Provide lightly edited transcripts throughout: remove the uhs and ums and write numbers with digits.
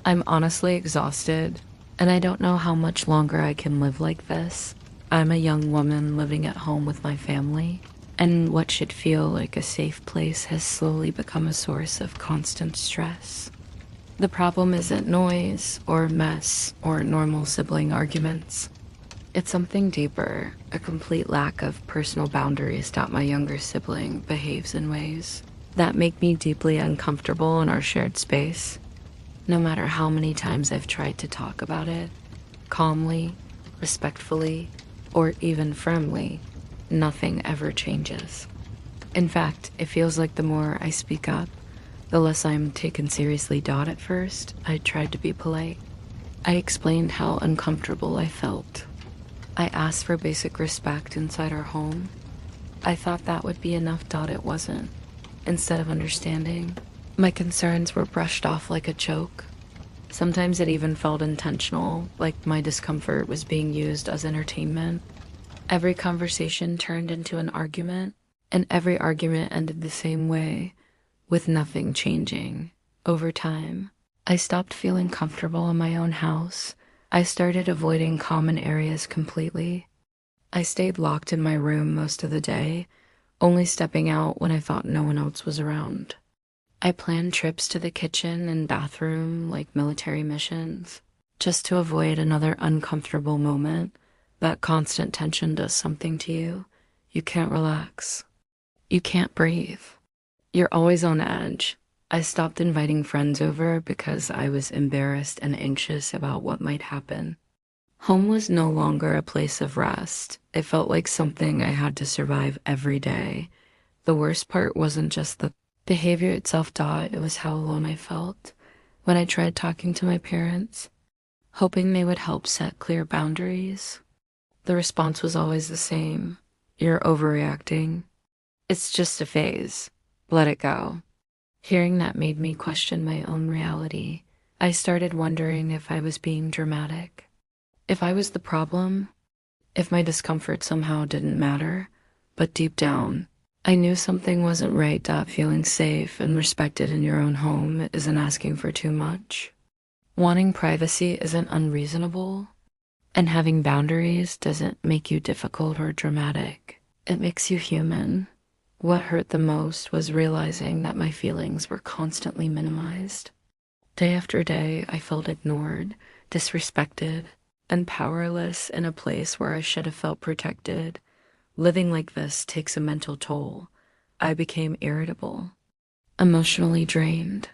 I'm honestly exhausted, and I don't know how much longer I can live like this. I'm a young woman living at home with my family, and what should feel like a safe place has slowly become a source of constant stress. The problem isn't noise or mess or normal sibling arguments. It's something deeper, a complete lack of personal boundaries that my younger sibling behaves in ways that make me deeply uncomfortable in our shared space. No matter how many times I've tried to talk about it, calmly, respectfully, or even firmly, nothing ever changes. In fact, it feels like the more I speak up, the less I'm taken seriously. At first, I tried to be polite. I explained how uncomfortable I felt. I asked for basic respect inside our home. I thought that would be enough. It wasn't. Instead of understanding, my concerns were brushed off like a joke. Sometimes it even felt intentional, like my discomfort was being used as entertainment. Every conversation turned into an argument, and every argument ended the same way, with nothing changing. Over time, I stopped feeling comfortable in my own house. I started avoiding common areas completely. I stayed locked in my room most of the day, only stepping out when I thought no one else was around. I planned trips to the kitchen and bathroom like military missions, just to avoid another uncomfortable moment. That constant tension does something to you. You can't relax. You can't breathe. You're always on edge. I stopped inviting friends over because I was embarrassed and anxious about what might happen. Home was no longer a place of rest. It felt like something I had to survive every day. The worst part wasn't just the behavior itself. It was how alone I felt. When I tried talking to my parents, hoping they would help set clear boundaries, the response was always the same. You're overreacting. It's just a phase. Let it go. Hearing that made me question my own reality. I started wondering if I was being dramatic, if I was the problem, if my discomfort somehow didn't matter. But deep down, I knew something wasn't right. Feeling safe and respected in your own home isn't asking for too much. Wanting privacy isn't unreasonable. And having boundaries doesn't make you difficult or dramatic. It makes you human. What hurt the most was realizing that my feelings were constantly minimized. Day after day, I felt ignored, disrespected, and powerless in a place where I should have felt protected. Living like this takes a mental toll. I became irritable, emotionally drained,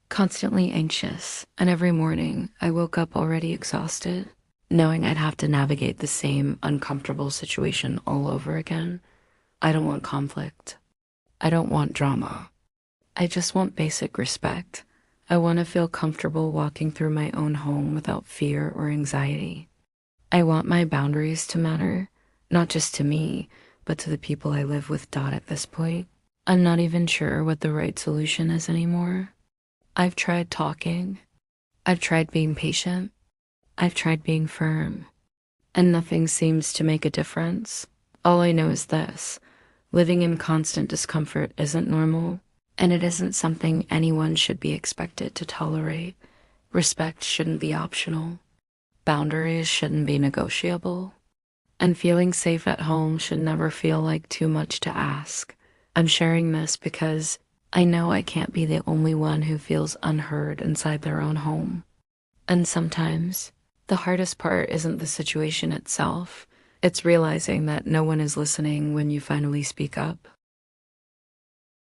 constantly anxious, and every morning I woke up already exhausted, knowing I'd have to navigate the same uncomfortable situation all over again. I don't want conflict. I don't want drama. I just want basic respect. I want to feel comfortable walking through my own home without fear or anxiety. I want my boundaries to matter, not just to me, but to the people I live with. At this point, I'm not even sure what the right solution is anymore. I've tried talking. I've tried being patient. I've tried being firm. And nothing seems to make a difference. All I know is this: living in constant discomfort isn't normal, and it isn't something anyone should be expected to tolerate. Respect shouldn't be optional. Boundaries shouldn't be negotiable. And feeling safe at home should never feel like too much to ask. I'm sharing this because I know I can't be the only one who feels unheard inside their own home. And sometimes, the hardest part isn't the situation itself. It's realizing that no one is listening when you finally speak up.